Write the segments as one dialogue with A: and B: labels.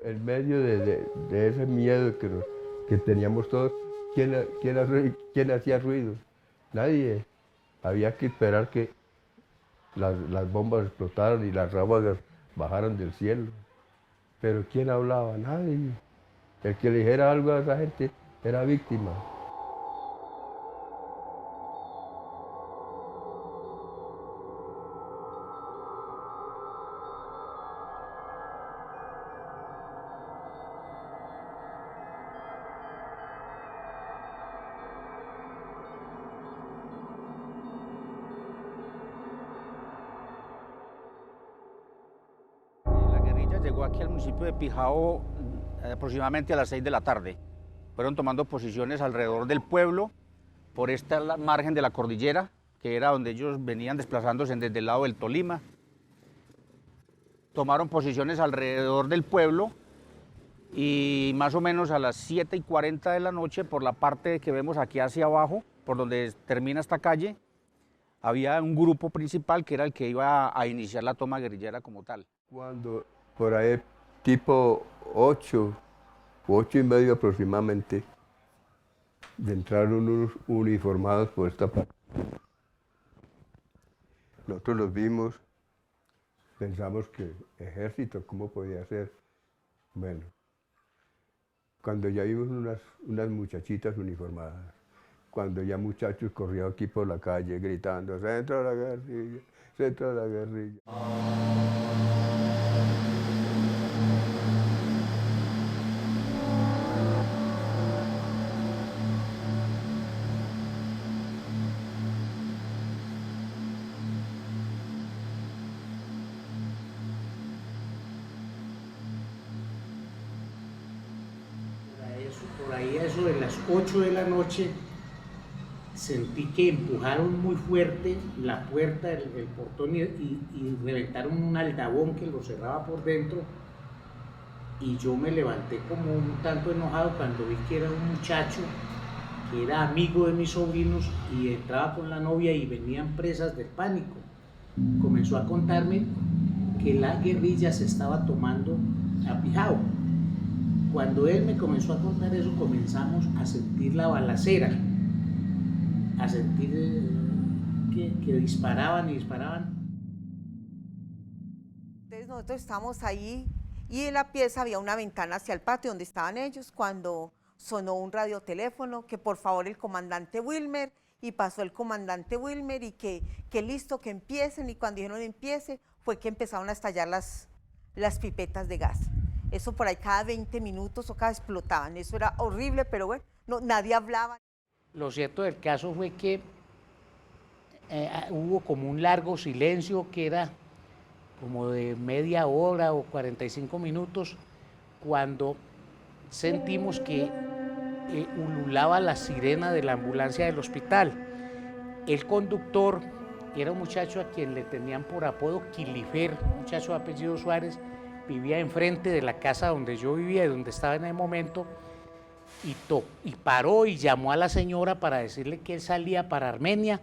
A: En medio de ese miedo que teníamos todos, ¿quién hacía ruido? Nadie. Había que esperar que las bombas explotaran y las ráfagas bajaran del cielo. Pero ¿quién hablaba? Nadie. El que le dijera algo a esa gente era víctima.
B: La guerrilla llegó aquí al municipio de Pijao aproximadamente a las 6 de la tarde. Fueron tomando posiciones alrededor del pueblo, por esta margen de la cordillera, que era donde ellos venían desplazándose desde el lado del Tolima. Tomaron posiciones alrededor del pueblo y más o menos a las 7:40 de la noche, por la parte que vemos aquí hacia abajo, por donde termina esta calle, había un grupo principal que era el que iba a iniciar la toma guerrillera como tal.
A: Cuando por ahí tipo 8, 8:30 aproximadamente, entraron unos uniformados por esta parte. Nosotros los vimos, pensamos que ejército, ¿cómo podía ser? Bueno, cuando ya vimos unas muchachitas uniformadas, cuando ya muchachos corrían aquí por la calle gritando, centro de la guerrilla, centro de la guerrilla.
C: Por ahí eso de las 8 de la noche sentí que empujaron muy fuerte la puerta del portón y reventaron un aldabón que lo cerraba por dentro, y yo me levanté como un tanto enojado cuando vi que era un muchacho que era amigo de mis sobrinos y entraba con la novia y venían presas del pánico. Comenzó a contarme que la guerrilla se estaba tomando a Pijao. Cuando él me comenzó a contar eso, comenzamos a sentir la balacera, a sentir que disparaban y disparaban.
D: Entonces nosotros estábamos ahí y en la pieza había una ventana hacia el patio donde estaban ellos, cuando sonó un radioteléfono que por favor el comandante Wilmer, y pasó el comandante Wilmer y que listo, que empiecen, y cuando dijeron empiece fue que empezaron a estallar las pipetas de gas. Eso por ahí cada 20 minutos o cada explotaban, eso era horrible, pero bueno, no, nadie hablaba.
C: Lo cierto del caso fue que hubo como un largo silencio que era como de media hora o 45 minutos, cuando sentimos que ululaba la sirena de la ambulancia del hospital. El conductor era un muchacho a quien le tenían por apodo Quilifer, un muchacho de apellido Suárez, vivía enfrente de la casa donde yo vivía y donde estaba en el momento, y paró y llamó a la señora para decirle que él salía para Armenia,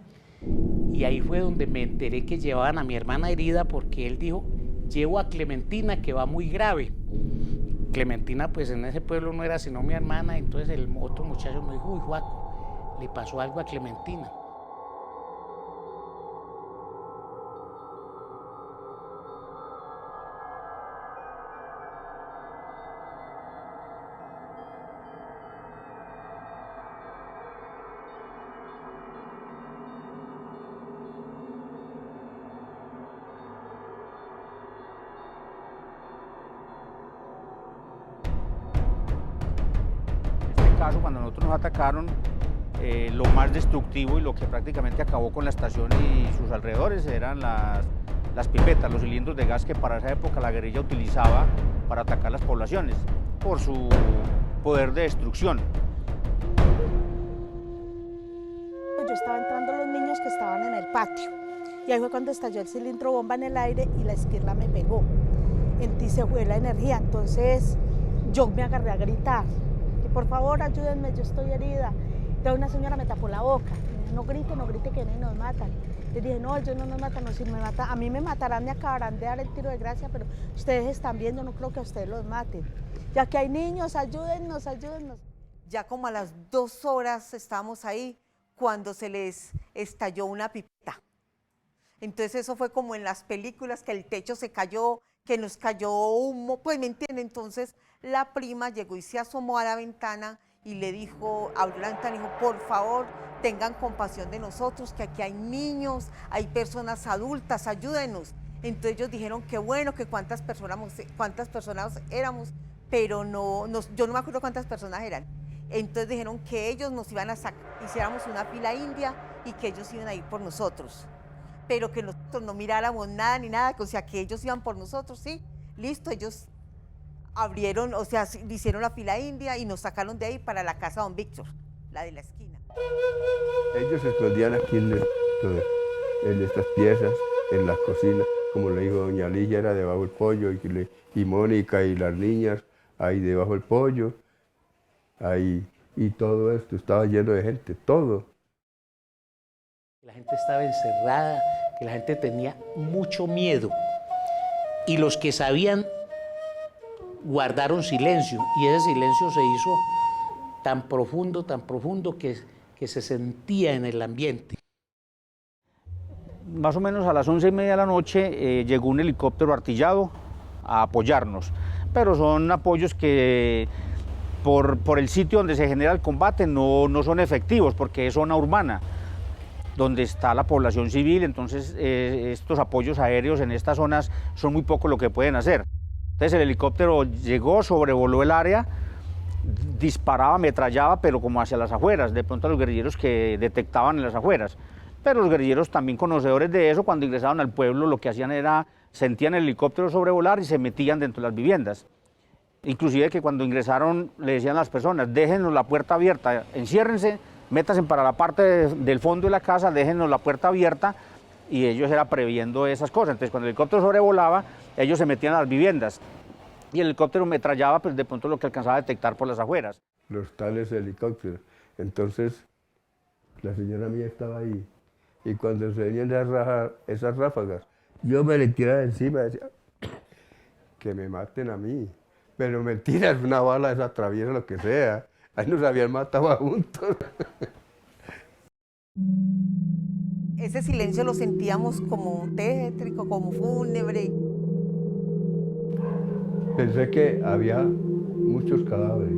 C: y ahí fue donde me enteré que llevaban a mi hermana herida, porque él dijo, llevo a Clementina que va muy grave. Clementina pues en ese pueblo no era sino mi hermana, entonces el otro muchacho me dijo, uy Juaco, le pasó algo a Clementina.
B: Caso, cuando nosotros nos atacaron, lo más destructivo y lo que prácticamente acabó con la estación y sus alrededores eran las pipetas, los cilindros de gas que para esa época la guerrilla utilizaba para atacar las poblaciones por su poder de destrucción.
E: Yo estaba entrando los niños que estaban en el patio y ahí fue cuando estalló el cilindro bomba en el aire y la esquirla me pegó. En ti se fue la energía, entonces yo me agarré a gritar. Por favor, ayúdenme, yo estoy herida. Entonces una señora me tapó la boca, no grite que vienen y nos matan. Les dije, no, ellos no nos matan, no, si me matan, a mí me matarán, me acabarán de dar el tiro de gracia, pero ustedes están viendo, no creo que a ustedes los maten. Ya que hay niños, ayúdennos, ayúdennos.
D: Ya como a las 2 horas estábamos ahí cuando se les estalló una pipeta. Entonces eso fue como en las películas, que el techo se cayó, que nos cayó humo, pues me entienden. Entonces la prima llegó y se asomó a la ventana y le dijo, abrió la ventana y dijo, por favor, tengan compasión de nosotros, que aquí hay niños, hay personas adultas, ayúdenos. Entonces ellos dijeron que bueno, que cuántas personas éramos, pero yo no me acuerdo cuántas personas eran. Entonces dijeron que ellos nos iban a sacar, hiciéramos una fila india y que ellos iban a ir por nosotros, pero que nosotros no miráramos nada ni nada, o sea, que ellos iban por nosotros, sí, listo, ellos abrieron, o sea, hicieron la fila india y nos sacaron de ahí para la casa de don Víctor, la de la esquina.
A: Ellos se escondían aquí en estas piezas, en la cocina, como le dijo doña Ligia, era debajo del pollo, y Mónica y las niñas ahí debajo del pollo, ahí, y todo esto estaba lleno de gente, todo.
C: La gente estaba encerrada, que la gente tenía mucho miedo. Y los que sabían guardaron silencio. Y ese silencio se hizo tan profundo que se sentía en el ambiente.
B: Más o menos a las 11:30 de la noche llegó un helicóptero artillado a apoyarnos. Pero son apoyos que por el sitio donde se genera el combate no son efectivos, porque es zona urbana, donde está la población civil. Entonces estos apoyos aéreos en estas zonas son muy poco lo que pueden hacer. Entonces el helicóptero llegó, sobrevoló el área, disparaba, ametrallaba, pero como hacia las afueras, de pronto a los guerrilleros que detectaban en las afueras. Pero los guerrilleros, también conocedores de eso, cuando ingresaban al pueblo, lo que hacían era, sentían el helicóptero sobrevolar y se metían dentro de las viviendas. Inclusive que cuando ingresaron le decían a las personas, déjenos la puerta abierta, enciérrense, métanse para la parte del fondo de la casa, déjenos la puerta abierta, y ellos era previendo esas cosas. Entonces cuando el helicóptero sobrevolaba, ellos se metían a las viviendas y el helicóptero metrallaba, pues de pronto lo que alcanzaba a detectar por las afueras.
A: Los tales helicópteros. Entonces la señora mía estaba ahí, y cuando se venían esas ráfagas, yo me le tiraba encima y decía, que me maten a mí. Pero mentira, es una bala, esa atraviesa lo que sea. Ahí nos habían matado juntos.
D: Ese silencio lo sentíamos como tétrico, como fúnebre.
A: Pensé que había muchos cadáveres,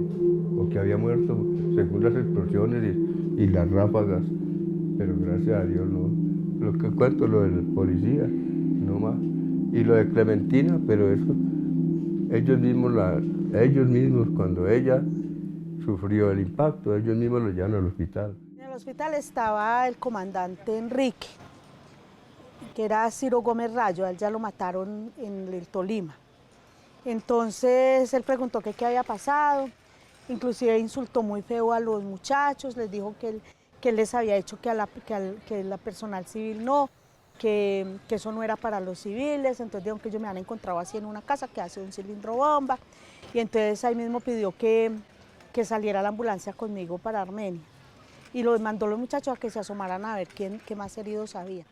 A: porque había muerto según las explosiones y las ráfagas. Pero gracias a Dios no. Lo que cuento, lo del policía, no más. Y lo de Clementina, pero eso, ellos mismos cuando ella sufrió el impacto, ellos mismos lo llevan al hospital.
E: En el hospital estaba el comandante Enrique, que era Ciro Gómez Rayo, a él ya lo mataron en el Tolima. Entonces él preguntó qué había pasado, inclusive insultó muy feo a los muchachos, les dijo que él les había hecho que la personal civil no, que eso no era para los civiles. Entonces dijeron que ellos me han encontrado así en una casa que hace un cilindro bomba, y entonces ahí mismo pidió que saliera la ambulancia conmigo para Armenia, y los mandó los muchachos a que se asomaran a ver qué más heridos había.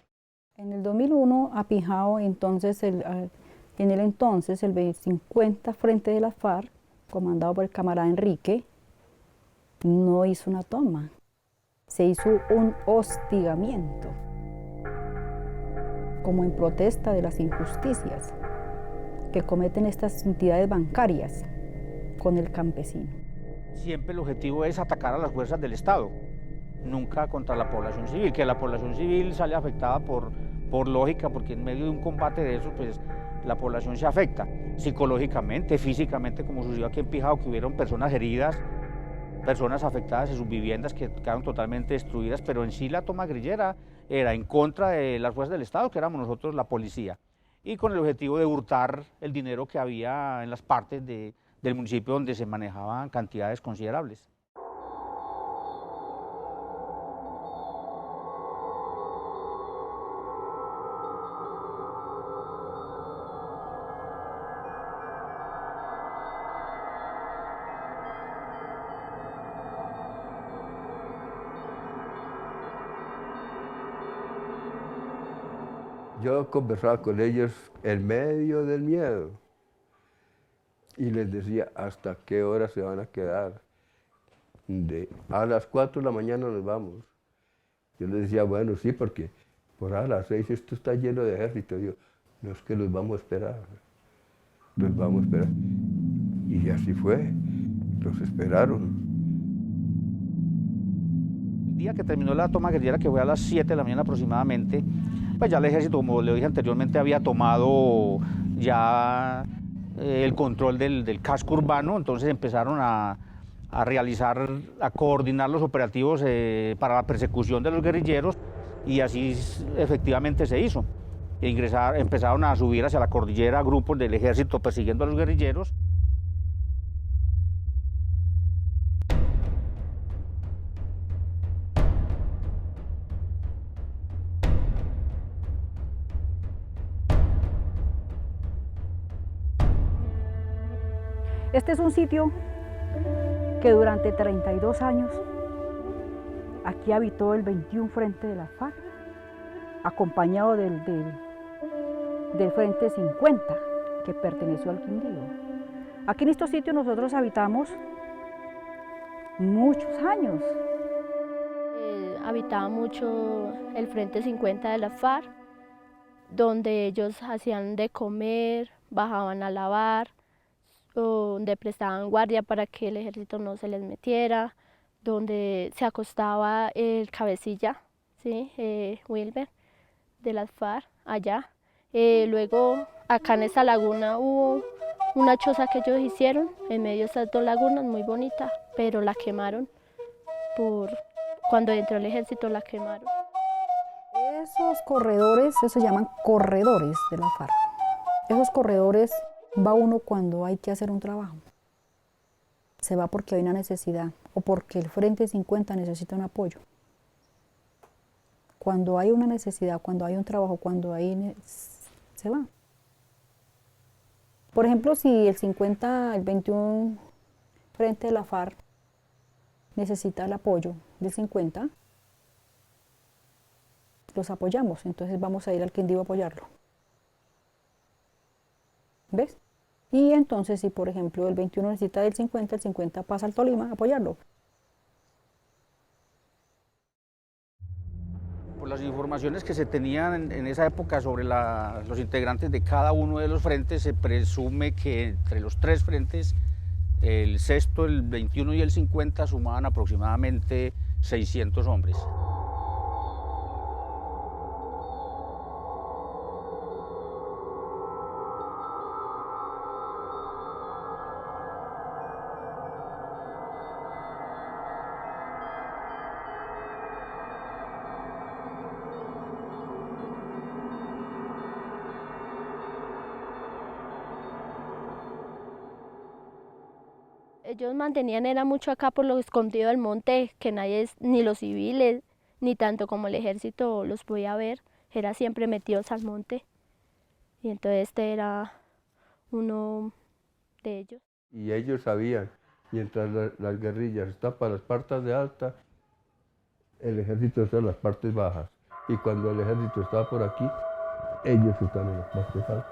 F: En el 2001, Apijao, entonces, en el entonces, el 50 Frente de la FARC, comandado por el camarada Enrique, no hizo una toma, se hizo un hostigamiento, como en protesta de las injusticias que cometen estas entidades bancarias con el campesino.
B: Siempre el objetivo es atacar a las fuerzas del Estado, nunca contra la población civil, que la población civil sale afectada por lógica, porque en medio de un combate de eso, pues la población se afecta psicológicamente, físicamente, como sucedió aquí en Pijao, que hubieron personas heridas, personas afectadas en sus viviendas que quedaron totalmente destruidas, pero en sí la toma guerrillera era en contra de las fuerzas del Estado, que éramos nosotros la policía, y con el objetivo de hurtar el dinero que había en las partes del municipio donde se manejaban cantidades considerables.
A: Yo conversaba con ellos en medio del miedo y les decía hasta qué hora se van a quedar. A las 4 de la mañana nos vamos. Yo les decía, bueno, sí, porque por a las 6 esto está lleno de ejército. Digo, no es que los vamos a esperar, los vamos a esperar. Y así fue, los esperaron.
B: El día que terminó la toma guerrillera, que fue a las 7 de la mañana aproximadamente, pues ya el ejército, como le dije anteriormente, había tomado ya el control del casco urbano, entonces empezaron a coordinar los operativos para la persecución de los guerrilleros, y así efectivamente se hizo. Empezaron a subir hacia la cordillera grupos del ejército persiguiendo a los guerrilleros.
F: Este es un sitio que durante 32 años aquí habitó el 21 Frente de la FARC, acompañado del Frente 50, que perteneció al Quindío. Aquí en estos sitios nosotros habitamos muchos años.
G: Habitaba mucho el Frente 50 de la FARC, donde ellos hacían de comer, bajaban a lavar, donde prestaban guardia para que el ejército no se les metiera, donde se acostaba el cabecilla, ¿sí? Wilmer, de las FARC, allá. Luego, acá en esta laguna hubo una choza que ellos hicieron, en medio de estas dos lagunas, muy bonita, pero la quemaron, cuando entró el ejército la quemaron.
F: Esos corredores, eso se llaman corredores de la FARC. Esos corredores va uno cuando hay que hacer un trabajo. Se va porque hay una necesidad o porque el Frente 50 necesita un apoyo. Cuando hay una necesidad, cuando hay un trabajo, se va. Por ejemplo, si el 21 Frente de la FARC necesita el apoyo del 50, los apoyamos, entonces vamos a ir al Quindío a apoyarlo. ¿Ves? Y entonces, si por ejemplo el 21 necesita del 50, el 50 pasa al Tolima a apoyarlo.
B: Por las informaciones que se tenían en esa época sobre los integrantes de cada uno de los frentes, se presume que entre los tres frentes, el sexto, el 21 y el 50, sumaban aproximadamente 600 hombres.
G: Ellos mantenían era mucho acá por lo escondido del monte, que nadie, ni los civiles, ni tanto como el ejército los podía ver, era siempre metidos al monte. Y entonces este era uno de ellos.
A: Y ellos sabían, mientras las guerrillas están para las partes de alta, el ejército está en las partes bajas. Y cuando el ejército está por aquí, ellos están en las partes altas.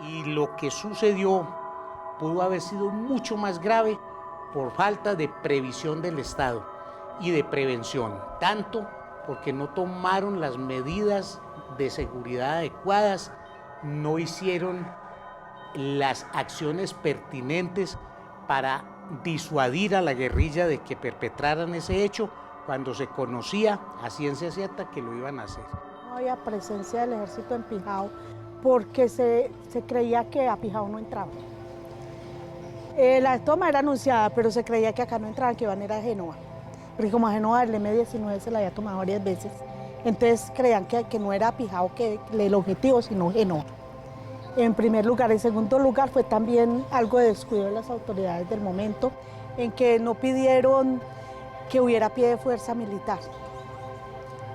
C: Y lo que sucedió pudo haber sido mucho más grave por falta de previsión del Estado y de prevención, tanto porque no tomaron las medidas de seguridad adecuadas, no hicieron las acciones pertinentes para disuadir a la guerrilla de que perpetraran ese hecho cuando se conocía a ciencia cierta que lo iban a hacer.
E: No había presencia del ejército en Pijao porque se creía que a Pijao no entraba. La toma era anunciada, pero se creía que acá no entraban, que iban a ir a Génova. Porque como a Génova el M-19 se la había tomado varias veces, entonces creían que no era Pijao el objetivo, sino Génova. En primer lugar. En segundo lugar, fue también algo de descuido de las autoridades del momento, en que no pidieron que hubiera pie de fuerza militar.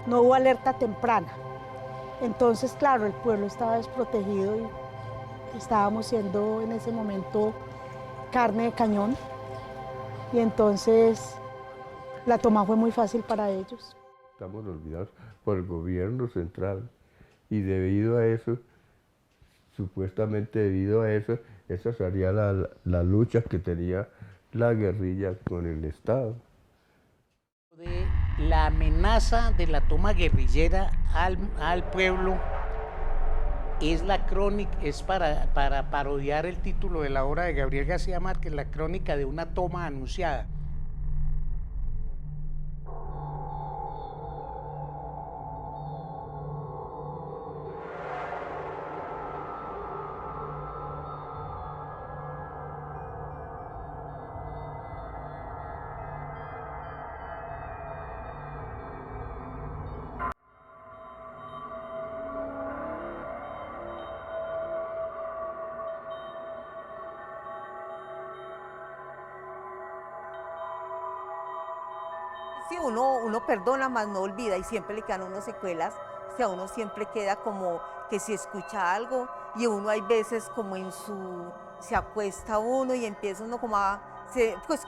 E: No hubo alerta temprana. Entonces, claro, el pueblo estaba desprotegido y estábamos siendo en ese momento carne de cañón. Y entonces la toma fue muy fácil para ellos.
A: estamos olvidados por el gobierno central. Y debido a eso, supuestamente debido a eso, esa sería la lucha que tenía la guerrilla con el Estado.
C: De la amenaza de la toma guerrillera al pueblo es la crónica, es para parodiar el título de la obra de Gabriel García Márquez, la crónica de una toma anunciada.
D: Sí, uno perdona, más no olvida y siempre le quedan a uno secuelas, o sea, uno siempre queda como que si escucha algo y uno hay veces como se acuesta uno y empieza uno como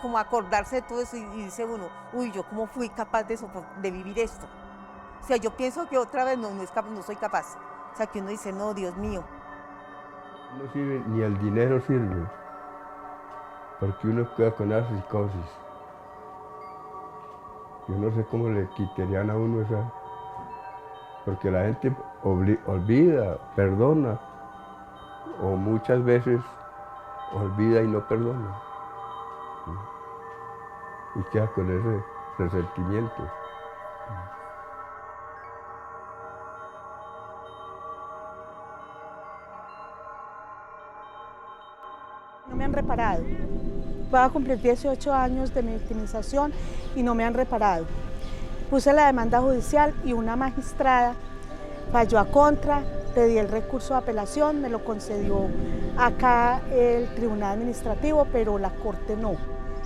D: como a acordarse de todo eso y dice uno, uy, yo cómo fui capaz de vivir esto. O sea, yo pienso que otra vez no soy capaz, o sea, que uno dice, no, Dios mío.
A: No sirve, ni el dinero sirve, porque uno queda con la psicosis. Yo no sé cómo le quitarían a uno esa, porque la gente olvida, perdona, o muchas veces olvida y no perdona. Y queda con ese resentimiento.
E: No me han reparado. Voy a cumplir 18 años de mi victimización y no me han reparado. Puse la demanda judicial y una magistrada falló a contra, pedí el recurso de apelación, me lo concedió acá el Tribunal Administrativo, pero la Corte no.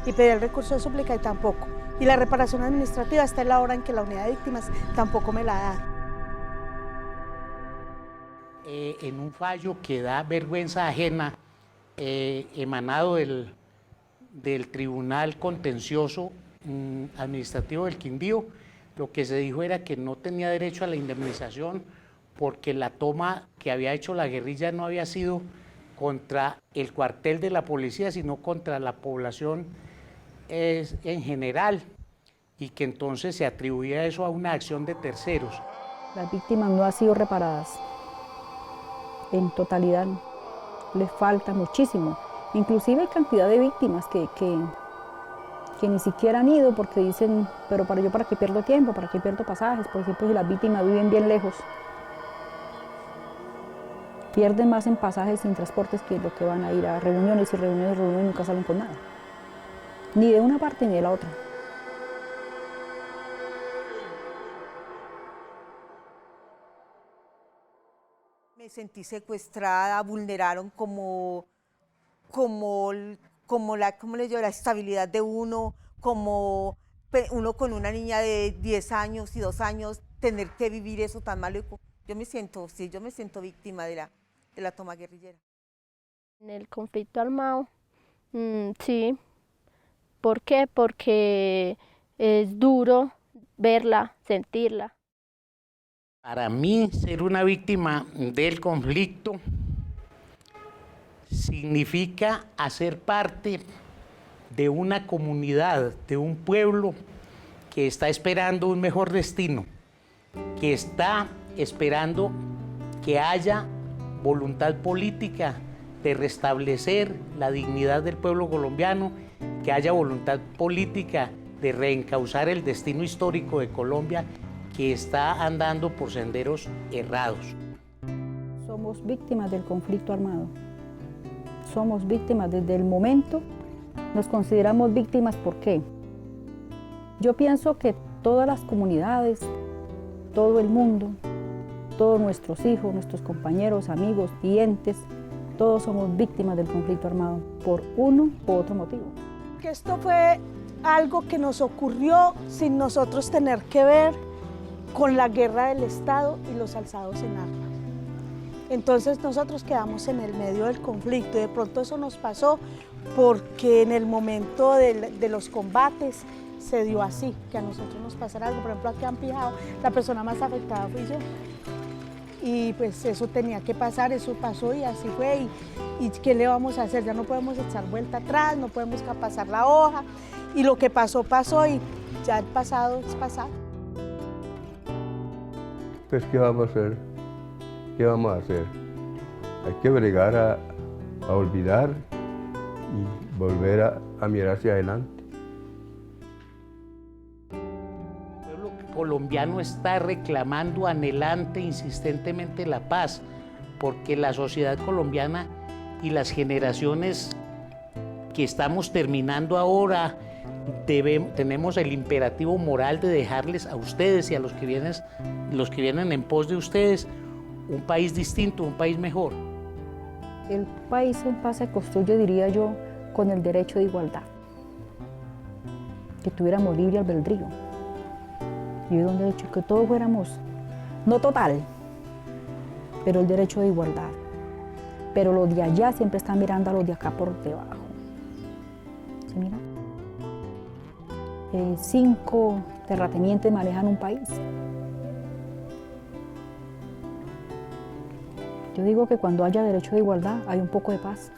E: Y pedí el recurso de súplica y tampoco. Y la reparación administrativa está en la hora en que la unidad de víctimas tampoco me la da.
C: En un fallo que da vergüenza ajena, emanado del Tribunal Contencioso Administrativo del Quindío, lo que se dijo era que no tenía derecho a la indemnización porque la toma que había hecho la guerrilla no había sido contra el cuartel de la policía, sino contra la población en general, y que entonces se atribuía eso a una acción de terceros.
F: Las víctimas no han sido reparadas en totalidad. Les falta muchísimo, inclusive hay cantidad de víctimas que ni siquiera han ido porque dicen, pero ¿para qué pierdo tiempo? ¿Para qué pierdo pasajes? Por ejemplo, si las víctimas viven bien lejos, pierden más en pasajes sin transportes que lo que van a ir a reuniones y reuniones y nunca salen con nada, ni de una parte ni de la otra.
D: Me sentí secuestrada, vulneraron como la estabilidad de uno, como uno con una niña de 10 años y 2 años, tener que vivir eso tan maluco. Yo me siento víctima de la toma guerrillera.
G: En el conflicto armado, sí. ¿Por qué? Porque es duro verla, sentirla.
C: Para mí, ser una víctima del conflicto significa hacer parte de una comunidad, de un pueblo que está esperando un mejor destino, que está esperando que haya voluntad política de restablecer la dignidad del pueblo colombiano, que haya voluntad política de reencauzar el destino histórico de Colombia, que está andando por senderos errados.
F: Somos víctimas del conflicto armado. Somos víctimas desde el momento, nos consideramos víctimas. ¿Por qué? Yo pienso que todas las comunidades, todo el mundo, todos nuestros hijos, nuestros compañeros, amigos, clientes, todos somos víctimas del conflicto armado por uno u otro motivo.
E: Que esto fue algo que nos ocurrió sin nosotros tener que ver con la guerra del Estado y los alzados en armas. Entonces nosotros quedamos en el medio del conflicto y de pronto eso nos pasó porque en el momento de los combates se dio así, que a nosotros nos pasara algo. Por ejemplo, aquí han Pijao, la persona más afectada fui yo. Y pues eso tenía que pasar, eso pasó y así fue. ¿Y qué le vamos a hacer? Ya no podemos echar vuelta atrás, no podemos pasar la hoja. Y lo que pasó, pasó y ya el pasado es pasado.
A: Pues, ¿qué vamos a hacer? ¿Qué vamos a hacer? Hay que bregar a olvidar y volver a mirar hacia adelante.
C: El pueblo colombiano está reclamando anhelante, insistentemente la paz, porque la sociedad colombiana y las generaciones que estamos terminando ahora tenemos el imperativo moral de dejarles a ustedes y a los que vienen en pos de ustedes un país distinto, un país mejor.
F: El país en paz se construye, diría yo, con el derecho de igualdad. Que tuviéramos libre albedrío. Y hubiera un derecho que todos fuéramos, no total, pero el derecho de igualdad. Pero los de allá siempre están mirando a los de acá por debajo. ¿Se mira? 5 terratenientes manejan un país. Yo digo que cuando haya derecho de igualdad hay un poco de paz.